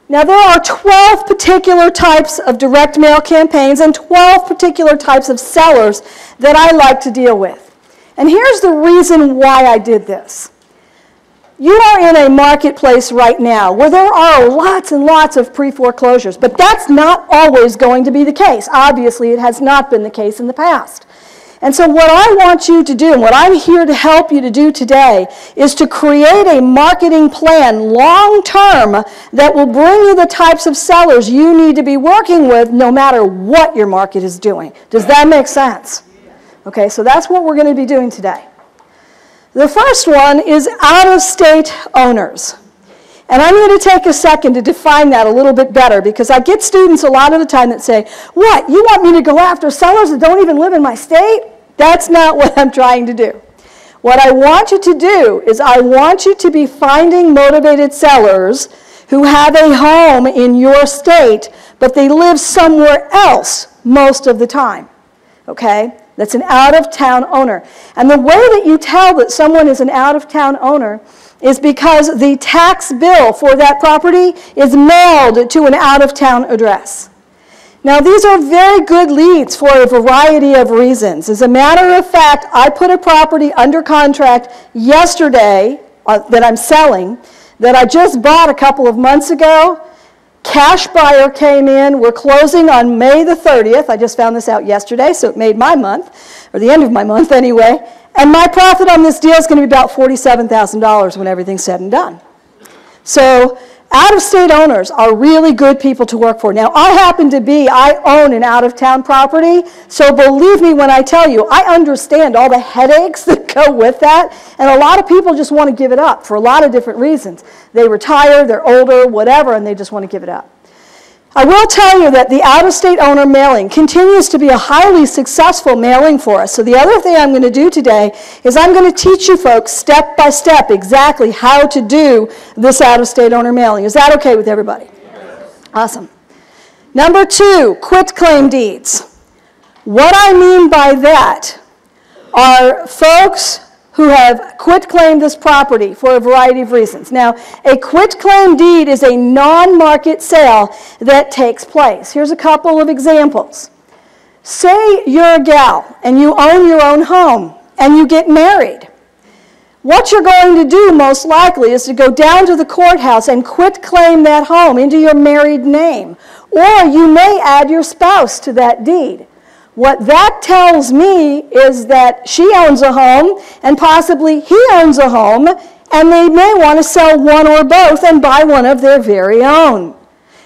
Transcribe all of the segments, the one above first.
Now, there are 12 particular types of direct mail campaigns and 12 particular types of sellers that I like to deal with. And here's the reason why I did this. You are in a marketplace right now where there are lots and lots of pre-foreclosures, but that's not always going to be the case. Obviously, it has not been the case in the past. And so what I want you to do, and what I'm here to help you to do today, is to create a marketing plan long-term that will bring you the types of sellers you need to be working with no matter what your market is doing. Does that make sense? Okay, so that's what we're going to be doing today. The first one is out-of-state owners. And I'm going to take a second to define that a little bit better because I get students a lot of the time that say, what, you want me to go after sellers that don't even live in my state? That's not what I'm trying to do. What I want you to do is I want you to be finding motivated sellers who have a home in your state, but they live somewhere else most of the time, okay? That's an out-of-town owner. And the way that you tell that someone is an out-of-town owner is because the tax bill for that property is mailed to an out-of-town address. Now, these are very good leads for a variety of reasons. As a matter of fact, I put a property under contract yesterday that I'm selling that I just bought a couple of months ago. Cash buyer came in. We're closing on May the 30th. I just found this out yesterday, so it made my month, or the end of my month anyway. And my profit on this deal is going to be about $47,000 when everything's said and done. So out-of-state owners are really good people to work for. Now, I own an out-of-town property, so believe me when I tell you, I understand all the headaches that go with that, and a lot of people just want to give it up for a lot of different reasons. They retire, they're older, whatever, and they just want to give it up. I will tell you that the out-of-state owner mailing continues to be a highly successful mailing for us. So the other thing I'm going to do today is I'm going to teach you folks step by step exactly how to do this out-of-state owner mailing. Is that okay with everybody? Yes. Awesome. Number 2, quitclaim deeds. What I mean by that are folks who have quitclaimed this property for a variety of reasons. Now, a quitclaim deed is a non-market sale that takes place. Here's a couple of examples. Say you're a gal and you own your own home and you get married. What you're going to do most likely is to go down to the courthouse and quitclaim that home into your married name. Or you may add your spouse to that deed. What that tells me is that she owns a home and possibly he owns a home, and they may want to sell one or both and buy one of their very own.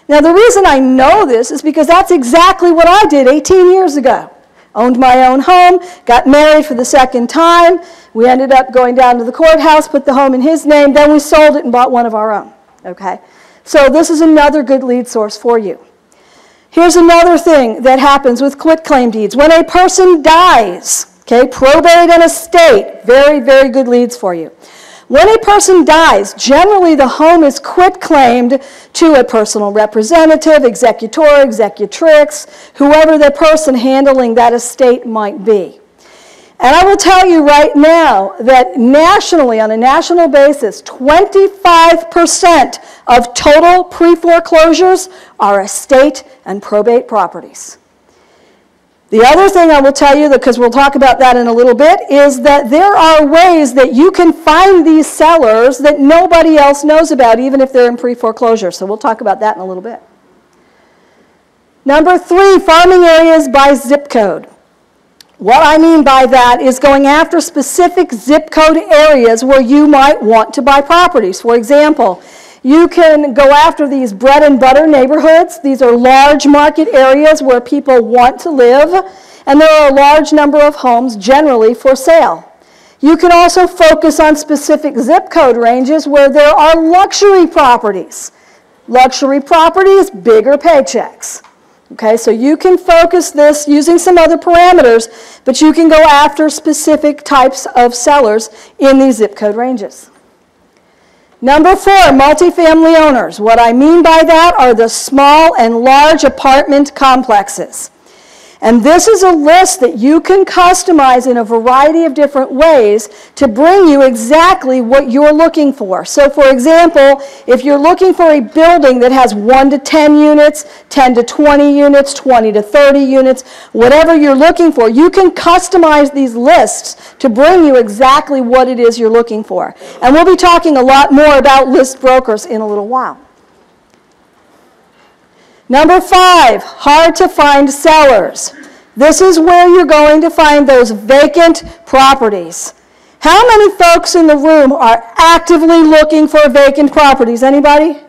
Now, the reason I know this is because that's exactly what I did 18 years ago. Owned my own home, got married for the second time. We ended up going down to the courthouse, put the home in his name, then we sold it and bought one of our own. Okay? So this is another good lead source for you. Here's another thing that happens with quitclaim deeds. When a person dies, okay, probate and estate, very, very good leads for you. When a person dies, generally the home is quitclaimed to a personal representative, executor, executrix, whoever the person handling that estate might be. And I will tell you right now that nationally, on a national basis, 25% of total pre-foreclosures are estate and probate properties. The other thing I will tell you, because we'll talk about that in a little bit, is that there are ways that you can find these sellers that nobody else knows about, even if they're in pre-foreclosure. So we'll talk about that in a little bit. Number 3, farming areas by zip code. What I mean by that is going after specific zip code areas where you might want to buy properties. For example, you can go after these bread and butter neighborhoods. These are large market areas where people want to live, and there are a large number of homes generally for sale. You can also focus on specific zip code ranges where there are luxury properties. Luxury properties, bigger paychecks. Okay, so you can focus this using some other parameters, but you can go after specific types of sellers in these zip code ranges. Number 4, multifamily owners. What I mean by that are the small and large apartment complexes. And this is a list that you can customize in a variety of different ways to bring you exactly what you're looking for. So for example, if you're looking for a building that has 1 to 10 units, 10 to 20 units, 20 to 30 units, whatever you're looking for, you can customize these lists to bring you exactly what it is you're looking for. And we'll be talking a lot more about list brokers in a little while. Number 5, hard to find sellers. This is where you're going to find those vacant properties. How many folks in the room are actively looking for vacant properties? Anybody?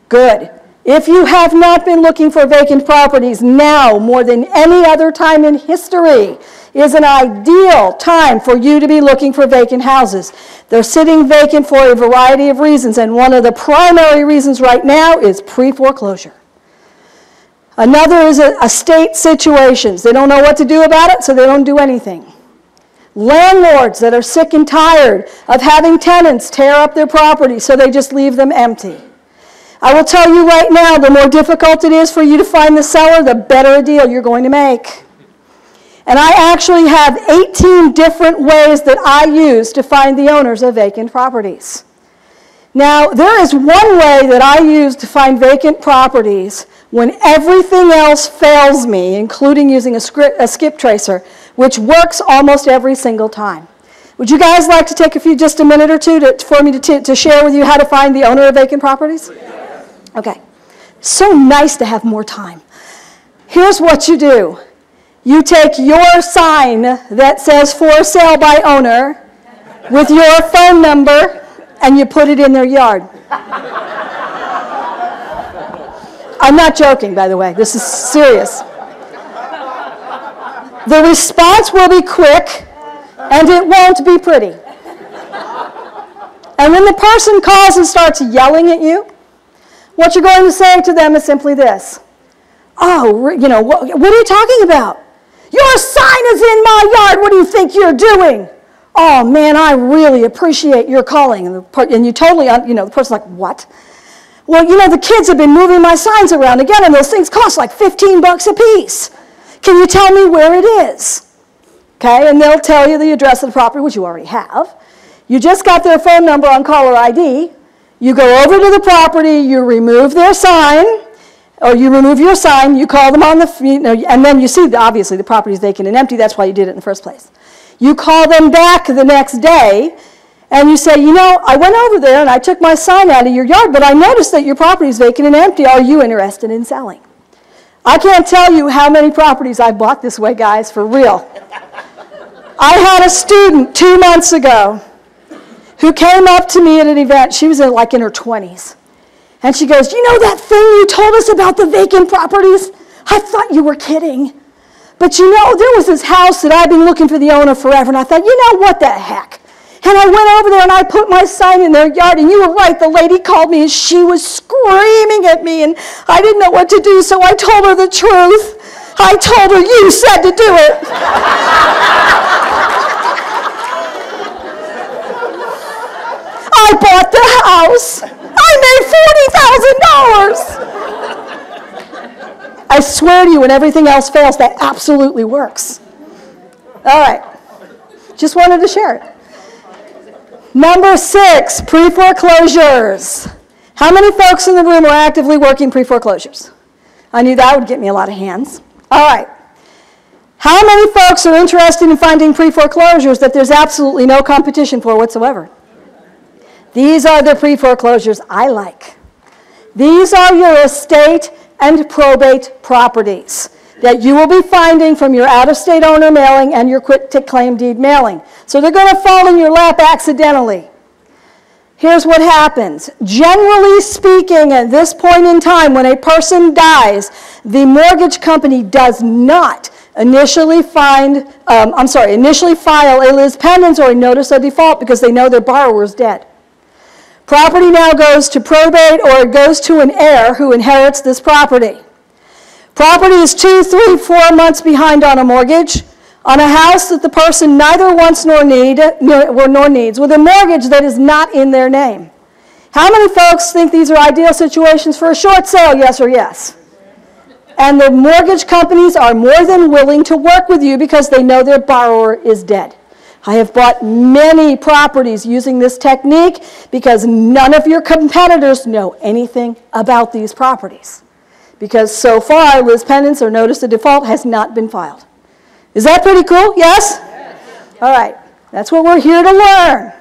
Good. If you have not been looking for vacant properties, now more than any other time in history is an ideal time for you to be looking for vacant houses. They're sitting vacant for a variety of reasons, and one of the primary reasons right now is pre-foreclosure. Another is estate situations. They don't know what to do about it, so they don't do anything. Landlords that are sick and tired of having tenants tear up their property, so they just leave them empty. I will tell you right now, the more difficult it is for you to find the seller, the better a deal you're going to make. And I actually have 18 different ways that I use to find the owners of vacant properties. Now, there is one way that I use to find vacant properties when everything else fails me, including using a skip tracer, which works almost every single time. Would you guys like to take just a minute or two for me to share with you how to find the owner of vacant properties? Okay. So nice to have more time. Here's what you do. You take your sign that says for sale by owner with your phone number and you put it in their yard. I'm not joking, by the way. This is serious. The response will be quick, and it won't be pretty. And when the person calls and starts yelling at you, what you're going to say to them is simply this. Oh, what are you talking about? Your sign is in my yard. What do you think you're doing? Oh, man, I really appreciate your calling. And you totally, the person's like, what? Well, the kids have been moving my signs around again, and those things cost like $15 a piece. Can you tell me where it is? Okay, and they'll tell you the address of the property, which you already have. You just got their phone number on caller ID. You go over to the property, you remove their sign, or you remove your sign, you call them on and then you see, obviously, the property is vacant and empty. That's why you did it in the first place. You call them back the next day, and you say, I went over there and I took my sign out of your yard, but I noticed that your property is vacant and empty. Are you interested in selling? I can't tell you how many properties I bought this way, guys, for real. I had a student 2 months ago who came up to me at an event. She was in her 20s. And she goes, that thing you told us about the vacant properties? I thought you were kidding. But there was this house that I've been looking for the owner forever, and I thought, what the heck? And I went over there and I put my sign in their yard, and you were right, the lady called me and she was screaming at me and I didn't know what to do, so I told her the truth. I told her you said to do it. I bought the house. I made $40,000. I swear to you, when everything else fails, that absolutely works. All right. Just wanted to share it. Number 6, pre-foreclosures. How many folks in the room are actively working pre-foreclosures? I knew that would get me a lot of hands. All right. How many folks are interested in finding pre-foreclosures that there's absolutely no competition for whatsoever? These are the pre-foreclosures I like. These are your estate and probate properties that you will be finding from your out-of-state owner mailing and your quit-to-claim deed mailing. So they're going to fall in your lap accidentally. Here's what happens. Generally speaking, at this point in time, when a person dies, the mortgage company does not initially file a lis pendens or a notice of default because they know their borrower is dead. Property now goes to probate or it goes to an heir who inherits this property. Property is 2, 3, 4 months behind on a mortgage, on a house that the person neither wants nor needs, with a mortgage that is not in their name. How many folks think these are ideal situations for a short sale, yes or yes? And the mortgage companies are more than willing to work with you because they know their borrower is dead. I have bought many properties using this technique because none of your competitors know anything about these properties. Because so far, Liz Pendants or notice of default has not been filed. Is that pretty cool? Yes? Yes. All right. That's what we're here to learn.